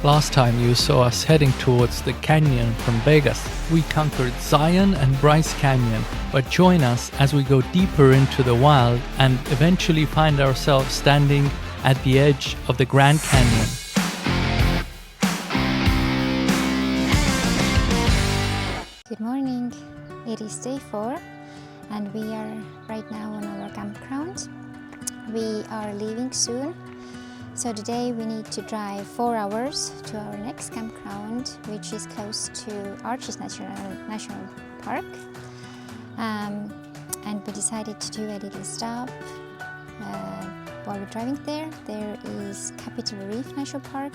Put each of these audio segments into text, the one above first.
Last time you saw us heading towards the canyon from Vegas, we conquered Zion and Bryce Canyon, but join us as we go deeper into the wild and eventually find ourselves standing at the edge of the Grand Canyon. Good morning, it is day 4 and we are right now on our campground. We are leaving soon. So today we need to drive 4 hours to our next campground, which is close to 𝐼𝐸𝐺'𝐻 National Park. And we decided to do a little stop while we're driving there. There is Capital Reef National Park,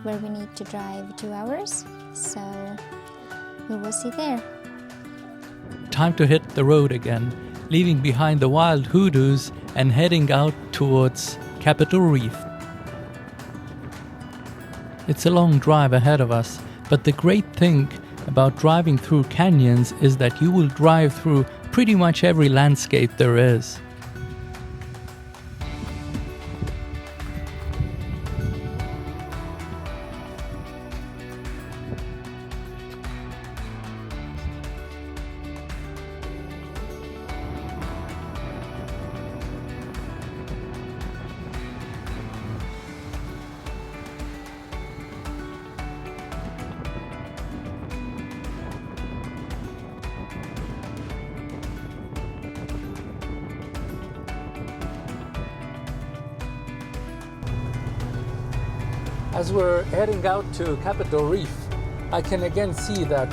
where we need to drive 2 hours. So we will see there. Time to hit the road again, leaving behind the wild hoodoos and heading out towards Capital Reef. It's a long drive ahead of us, but the great thing about driving through canyons is that you will drive through pretty much every landscape there is. As we're heading out to Capital Reef, I can again see that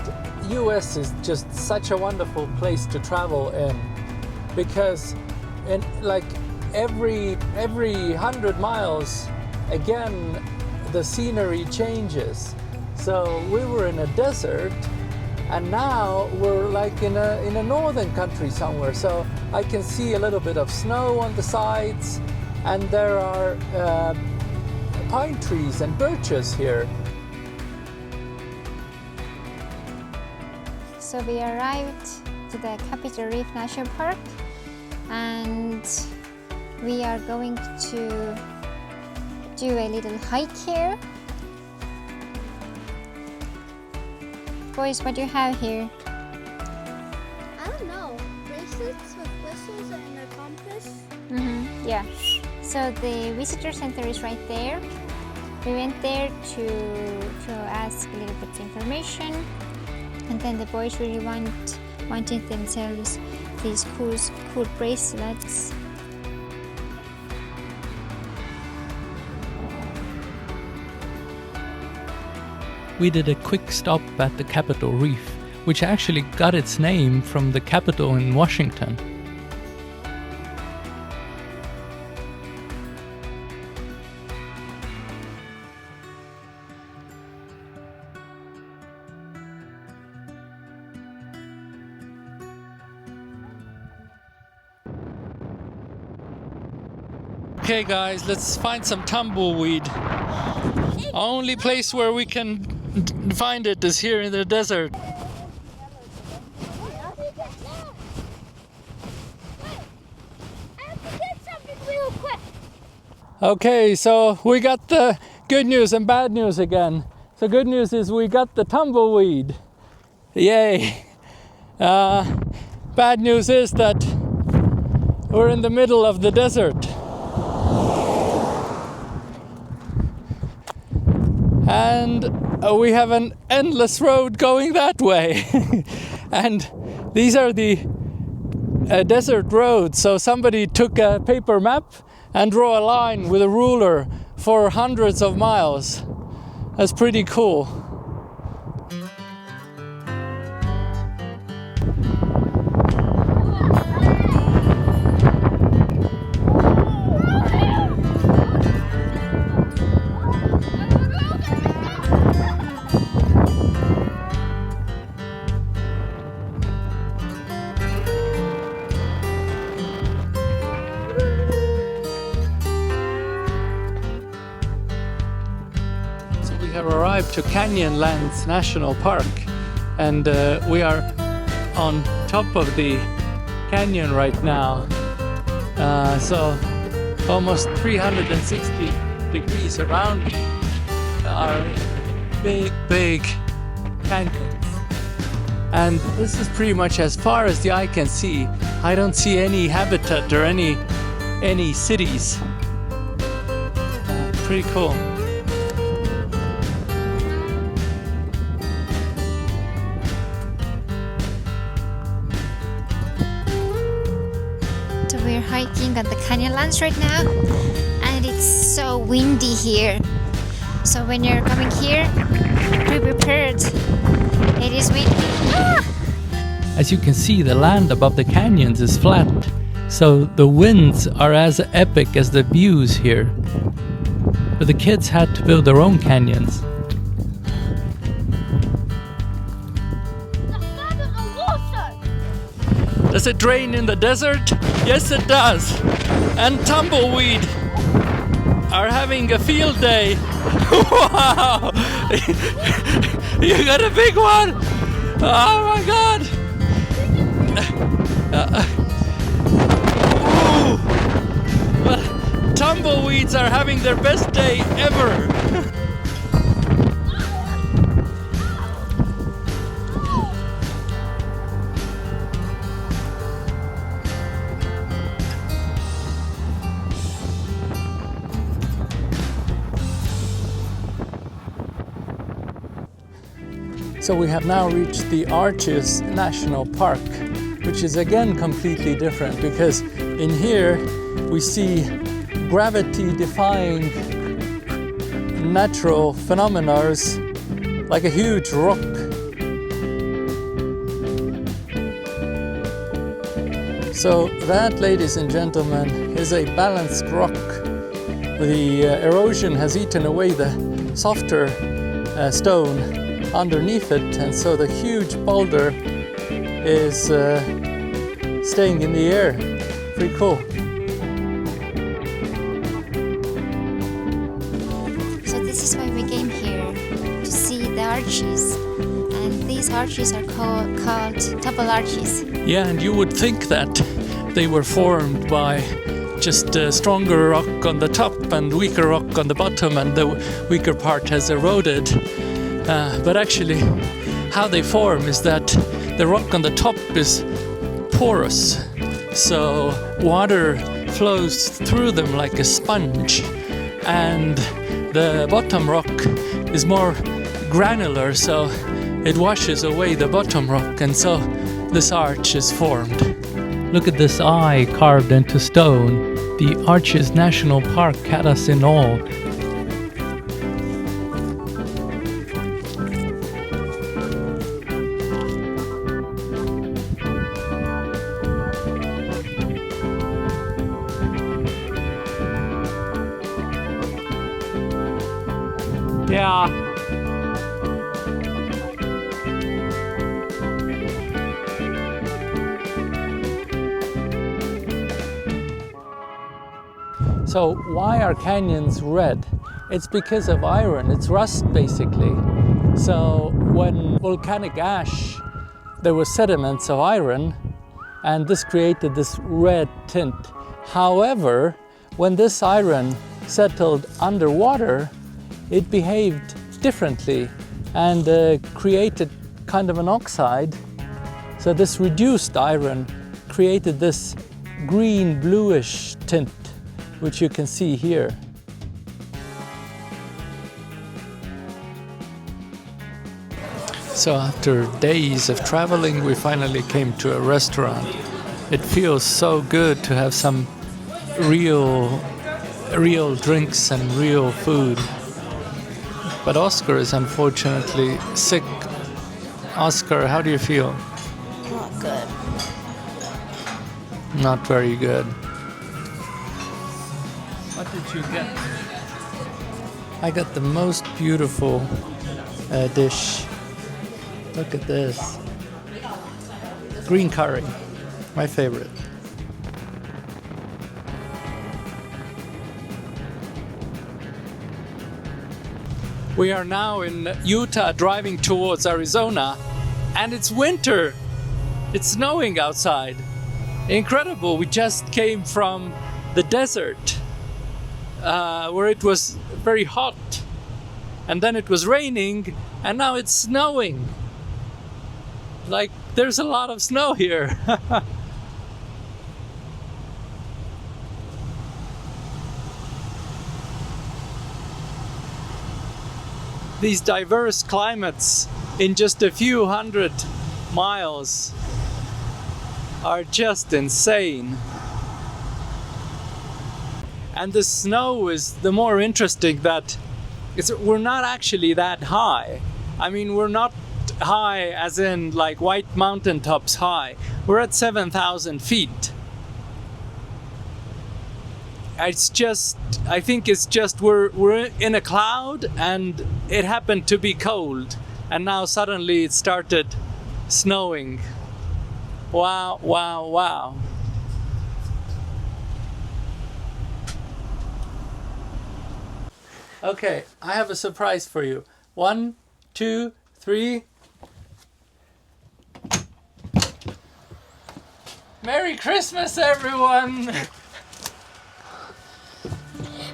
US is just such a wonderful place to travel in, because in like every 100 miles, again, the scenery changes. So we were in a desert and now we're like in a northern country somewhere. So I can see a little bit of snow on the sides, and there are pine trees and birches here. So we arrived to the Capital Reef National Park and we are going to do a little hike here. Boys, what do you have here? I don't know. Bracelets with whistles and a compass? Yeah. So the visitor center is right there. We went there to ask a little bit of information, and then the boys really wanted themselves these cool bracelets. We did a quick stop at the Capital Reef, which actually got its name from the Capitol in Washington. Okay guys, let's find some tumbleweed. Only place where we can find it is here in the desert. Okay, so we got the good news and bad news again. So good news is we got the tumbleweed. Yay! Bad news is that we're in the middle of the desert. And we have an endless road going that way. And these are the desert roads. So somebody took a paper map and drew a line with a ruler for hundreds of miles. That's pretty cool. have arrived to Canyonlands National Park, and we are on top of the canyon right now. So almost 360 degrees around me. are big, big canyons. And this is pretty much as far as the eye can see. I don't see any habitat or any cities. Pretty cool. So we're hiking at the Canyonlands right now, and it's so windy here. So when you're coming here, be prepared. It is windy. Ah! As you can see, the land above the canyons is flat, so the winds are as epic as the views here. But the kids had to build their own canyons. Does it rain in the desert? Yes, it does. And tumbleweed are having a field day. Wow! You got a big one! Oh my god! Well, tumbleweeds are having their best day ever! So we have now reached the Arches National Park, which is again completely different because in here we see gravity-defying natural phenomena like a huge rock. So that, ladies and gentlemen, is a balanced rock. The erosion has eaten away the softer stone underneath it, and so the huge boulder is staying in the air. Pretty cool. So this is why we came here, to see the arches, and these arches are called double arches. Yeah, and you would think that they were formed by just stronger rock on the top and weaker rock on the bottom, and the weaker part has eroded. But actually, how they form is that the rock on the top is porous, so water flows through them like a sponge, and the bottom rock is more granular, so it washes away the bottom rock, and so this arch is formed. Look at this eye carved into stone. The Arches National Park had us in awe. Yeah. So why are canyons red? It's because of iron. It's rust, basically. So when volcanic ash, there were sediments of iron, and this created this red tint. However, when this iron settled underwater, it behaved differently and created kind of an oxide. So this reduced iron created this green bluish tint, which you can see here. So after days of traveling, we finally came to a restaurant. It feels so good to have some real drinks and real food. But Oscar is unfortunately sick. Oscar, how do you feel? Not good. Not very good. What did you get? I got the most beautiful dish. Look at this. Green curry, my favorite. We are now in Utah driving towards Arizona, and it's winter. It's snowing outside. Incredible. We just came from the desert where it was very hot. and then it was raining, and now it's snowing. Like, there's a lot of snow here. These diverse climates in just a few hundred miles are just insane. And the snow is the more interesting that we're not actually that high. I mean, we're not high as in like white mountaintops high. We're at 7,000 feet. It's just, I think it's just we're in a cloud and it happened to be cold, and now suddenly it started snowing. Wow, wow, wow. Okay, I have a surprise for you. 1, 2, 3. Merry Christmas, everyone!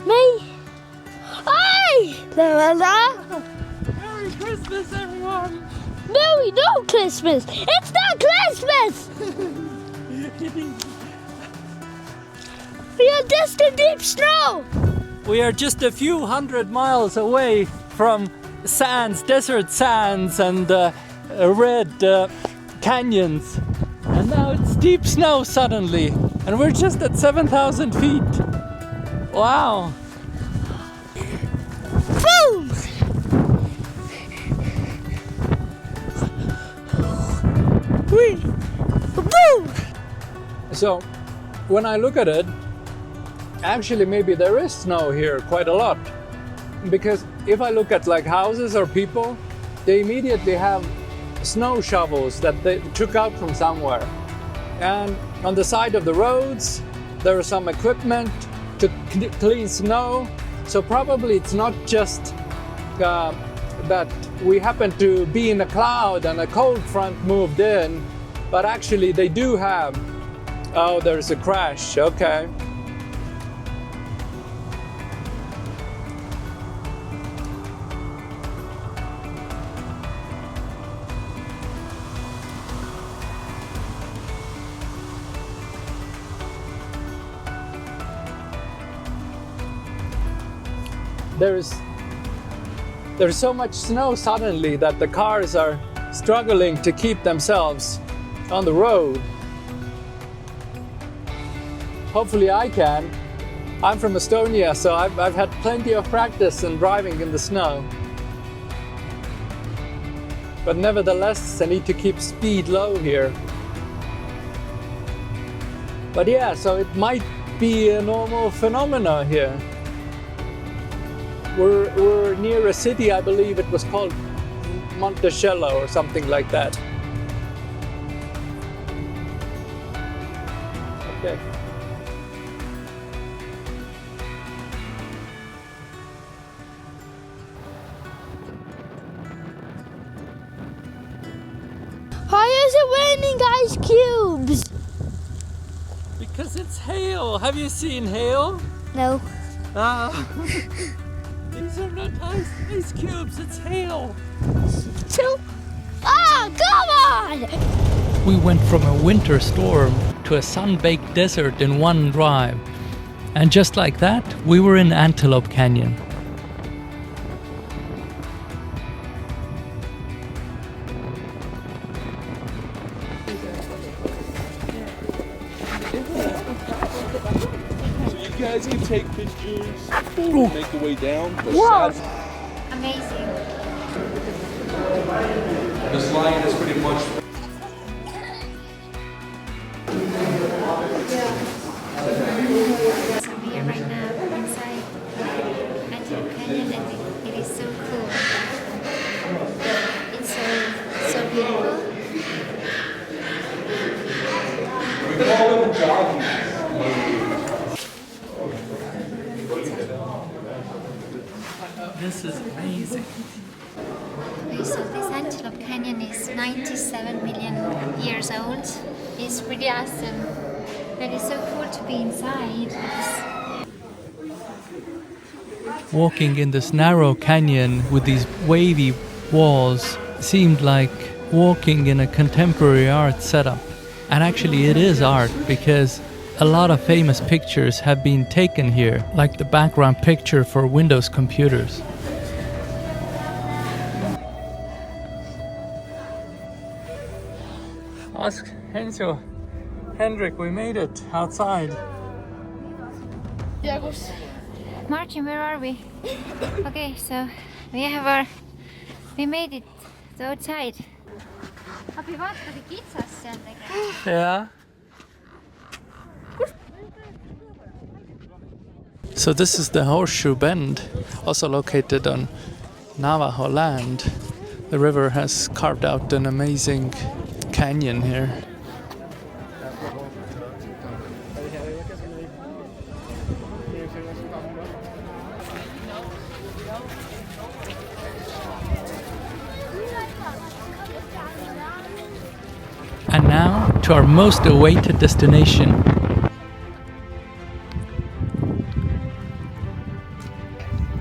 Me? Hey! Merry Christmas, everyone! Merry no Christmas! It's not Christmas! We are just in deep snow! We are just a few hundred miles away from sands, desert sands, and red canyons. And now it's deep snow suddenly. And we're just at 7,000 feet. Wow. Boom! Boom! So, when I look at it, actually maybe there is snow here quite a lot. Because if I look at like houses or people, they immediately have snow shovels that they took out from somewhere. And on the side of the roads, there is some equipment to clean snow. So probably it's not just that we happen to be in a cloud and a cold front moved in, but actually they do have, oh, there's a crash, okay. There's so much snow suddenly that the cars are struggling to keep themselves on the road. Hopefully I can. I'm from Estonia, so I've had plenty of practice in driving in the snow. But nevertheless, I need to keep speed low here. But yeah, so it might be a normal phenomena here. We're near a city, I believe it was called Monticello or something like that. Okay. Why is it raining ice cubes? Because it's hail. Have you seen hail? No. These are not ice cubes, it's hail. So, come on! We went from a winter storm to a sun-baked desert in one drive. And just like that, we were in Antelope Canyon. You guys can take pictures and make the way down. Whoa! Amazing. This line is pretty much. So we are right now inside Antelope Canyon, and it is so cool. It's so beautiful. We call them jogging. This is amazing. Okay, so this Antelope Canyon is 97 million years old. It's pretty awesome. But it's so cool to be inside. walking in this narrow canyon with these wavy walls seemed like walking in a contemporary art setup. And actually it is art, because a lot of famous pictures have been taken here, like the background picture for Windows computers. Ask Hendrik, we made it outside. Martin, where are we? Okay, so we made it to outside. Abi, vaata, kui kitsas see on tegelikult. Yeah. So this is the Horseshoe Bend, also located on Navajo land. The river has carved out an amazing canyon here. And now to our most awaited destination.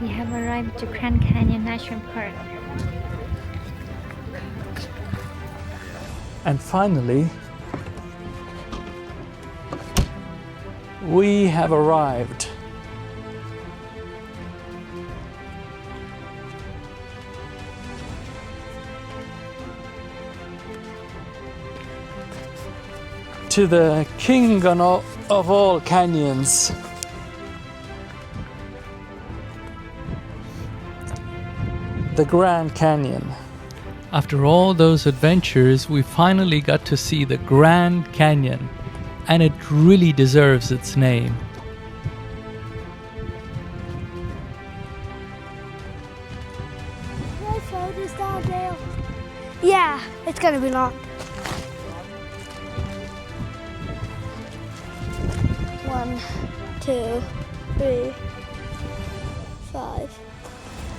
We have arrived to Grand Canyon National Park. And finally, we have arrived. To the king of all canyons. The Grand Canyon. After all those adventures, we finally got to see the Grand Canyon, and it really deserves its name. Yeah, it's gonna be long. 1, 2, 3, 5.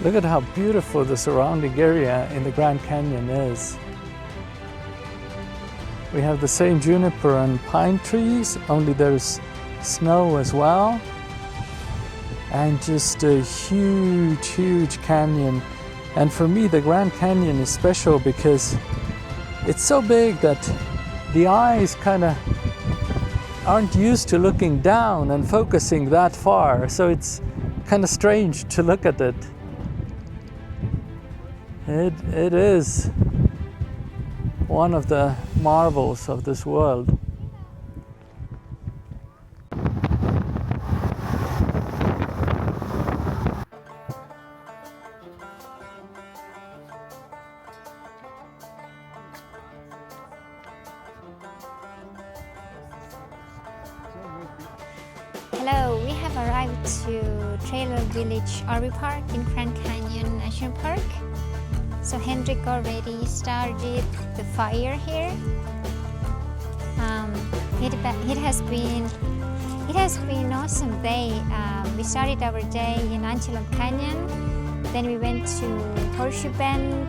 Look at how beautiful the surrounding area in the Grand Canyon is. We have the same juniper and pine trees, only there's snow as well. And just a huge, huge canyon. And for me, the Grand Canyon is special because it's so big that the eyes kind of aren't used to looking down and focusing that far. So it's kind of strange to look at it. It is one of the marvels of this world. Hello, we have arrived to Trailer Village RV Park in Grand Canyon National Park. So Hendrik already started the fire here. It has been an awesome day. We started our day in Antelope Canyon, then we went to Horseshoe Bend,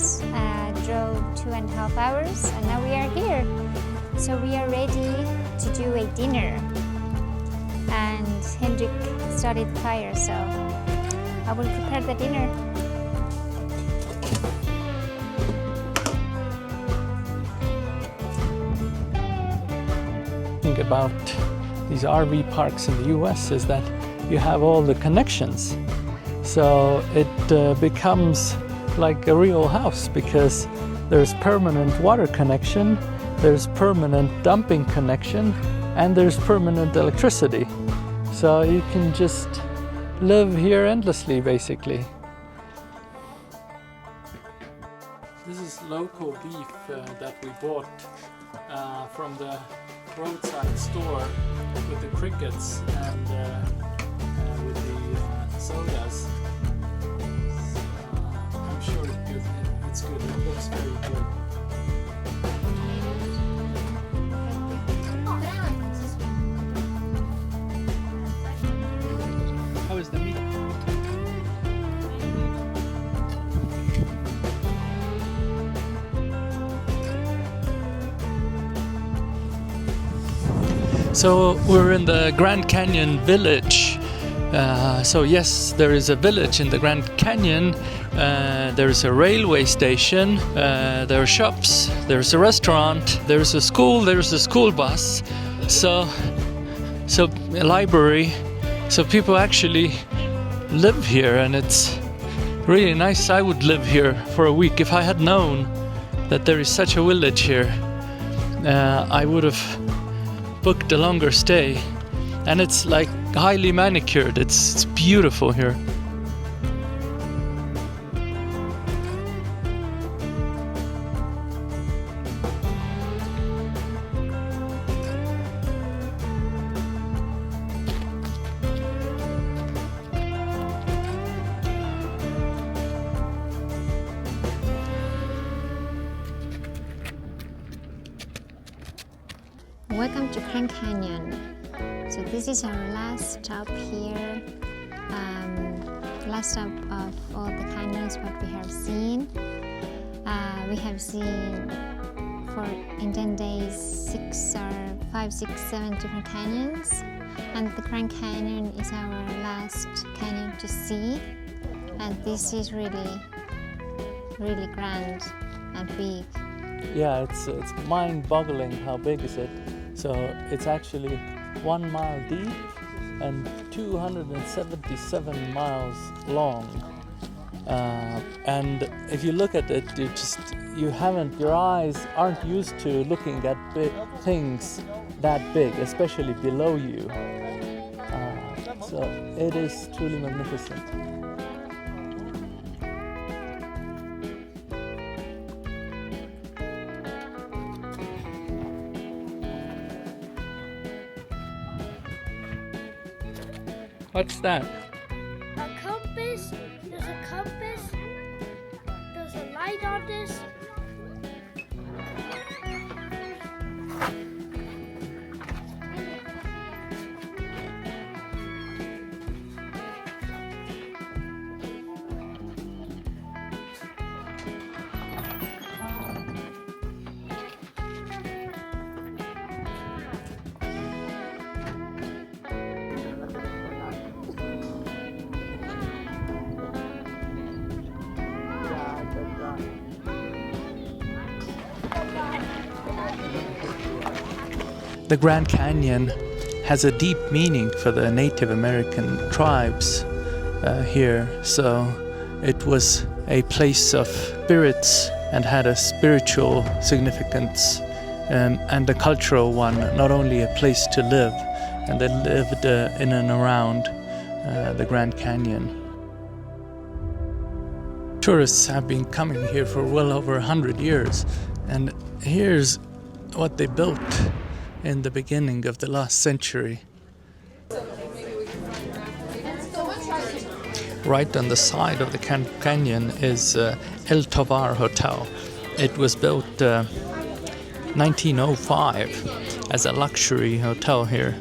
drove 2.5 hours, and now we are here. So we are ready to do a dinner. And Hendrik started the fire, so I will prepare the dinner. About these RV parks in the US is that you have all the connections, so it becomes like a real house, because there's permanent water connection, there's permanent dumping connection, and there's permanent electricity, so you can just live here endlessly basically. This is local beef that we bought from the roadside store with the crickets and with the sodas. I'm sure it's good. It looks very good. How is the meat? So we're in the Grand Canyon village, So yes, there is a village in the Grand Canyon, there is a railway station, there are shops, there's a restaurant, there's a school bus, so a library, so people actually live here, and it's really nice. I would live here for a week if I had known that there is such a village here. I would have booked a longer stay, and it's like highly manicured. It's beautiful here. Welcome to Grand Canyon. So this is our last stop here, last stop of all the canyons what we have seen. We have seen in 10 days 5, 6, 7 different canyons, and the Grand Canyon is our last canyon to see, and this is really grand and big. Yeah, it's mind-boggling how big is it. So it's actually 1 mile deep and 277 miles long. And if you look at it, your eyes aren't used to looking at big things that big, especially below you. So it is truly magnificent. What's that? A compass. There's a compass. There's a light on this. The Grand Canyon has a deep meaning for the Native American tribes here. So it was a place of spirits and had a spiritual significance and a cultural one, not only a place to live. And they lived in and around the Grand Canyon. Tourists have been coming here for well over 100 years, and here's what they built in the beginning of the last century. Right on the side of the canyon is El Tovar Hotel. It was built 1905 as a luxury hotel here.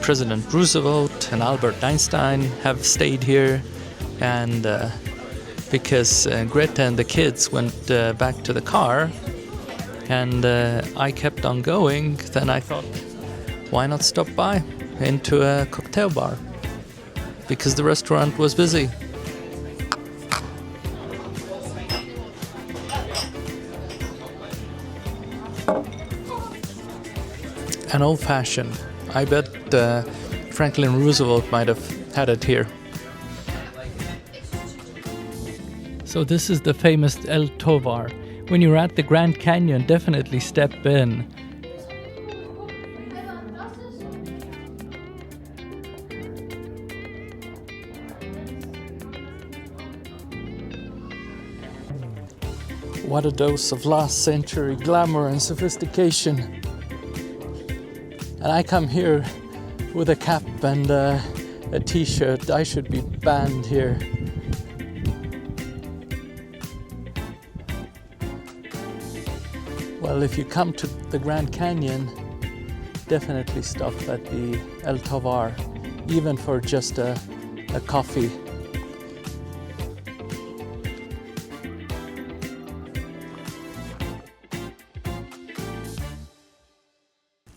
President Roosevelt and Albert Einstein have stayed here, and because Greta and the kids went back to the car, and I kept on going, then I thought, why not stop by into a cocktail bar? Because the restaurant was busy. An old-fashioned. I bet Franklin Roosevelt might have had it here. So this is the famous El Tovar. When you're at the Grand Canyon, definitely step in. What a dose of last century glamour and sophistication. And I come here with a cap and a t-shirt. I should be banned here. Well, if you come to the Grand Canyon, definitely stop at the El Tovar, even for just a coffee.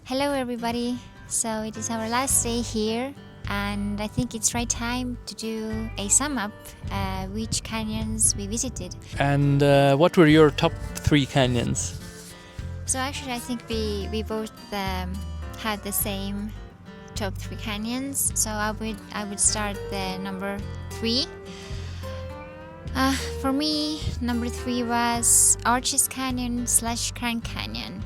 Hello everybody, so it is our last day here and I think it's right time to do a sum up which canyons we visited. And what were your top 3 canyons? So actually I think we both had the same top 3 canyons. So I would start the number 3. For me, number 3 was 𝐼𝐸𝐴𝐵𝐵 Canyon / 𝐾𝐭 Canyon.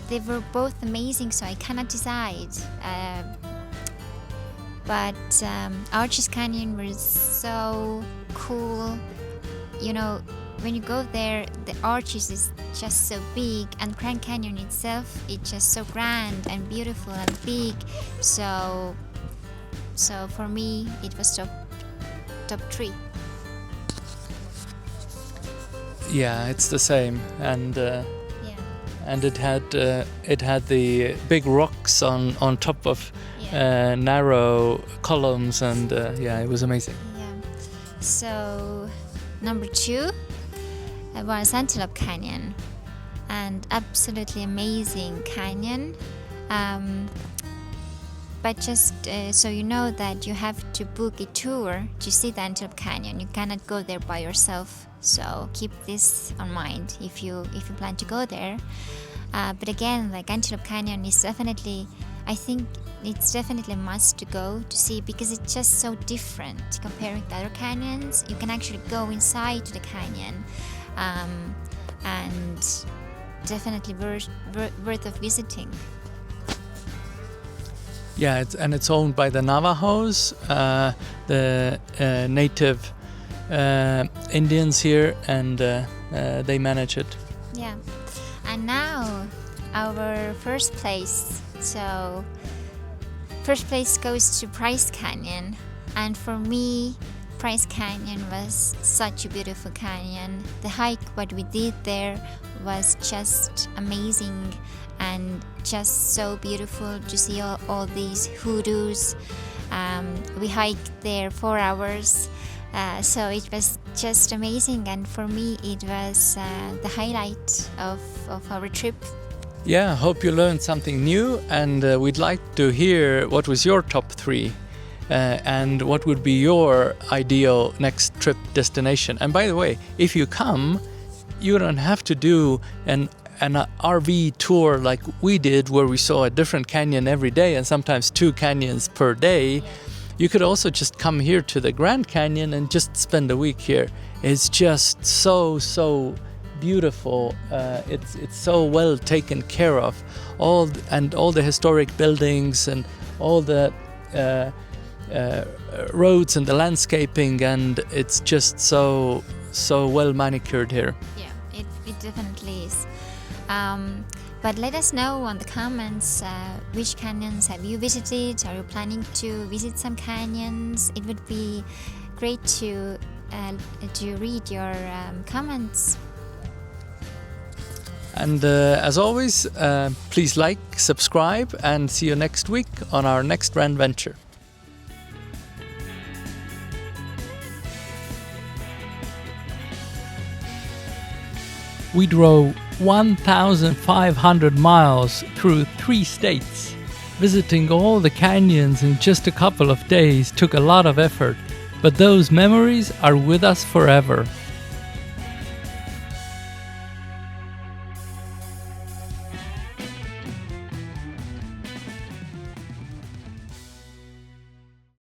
They were both amazing, so I cannot decide. But 𝐼𝐸𝐴𝐵𝐵 Canyon was so cool. You know, when you go there, the arches is just so big, and 𝐾𝐭 Canyon itself, it's just so grand and beautiful and big. So for me, it was top 3. Yeah, it's the same, and it had the big rocks on top of narrow columns, and it was amazing. Yeah. So number 2 was Antelope Canyon, and absolutely amazing canyon. But just so you know that you have to book a tour to see the Antelope Canyon. You cannot go there by yourself. So keep this on mind if you plan to go there. But again, like Antelope Canyon is definitely, I think it's definitely a must to go to see, because it's just so different comparing to other canyons. You can actually go inside to the canyon, and definitely worth of visiting. Yeah, it's owned by the Navajos, the native Indians here, and they manage it. Yeah, and now our first place. So first place goes to Bryce Canyon, and for me, Bryce Canyon was such a beautiful canyon. The hike what we did there was just amazing, and just so beautiful to see all these hoodoos. We hiked there 4 hours, so it was just amazing, and for me it was the highlight of our trip. Yeah, hope you learned something new, and we'd like to hear what was your top 3 and what would be your ideal next trip destination. And by the way, if you come, you don't have to do an RV tour like we did, where we saw a different canyon every day and sometimes 2 canyons per day. You could also just come here to the Grand Canyon and just spend a week here. It's just so beautiful. It's so well taken care of. All the historic buildings and all the roads and the landscaping, and it's just so well manicured here. Yeah, it definitely is. But let us know on the comments which canyons have you visited. Are you planning to visit some canyons? It would be great to read your comments. And as always, please like, subscribe, and see you next week on our next grand venture. We drove 1,500 miles through 3 states. Visiting all the canyons in just a couple of days took a lot of effort, but those memories are with us forever.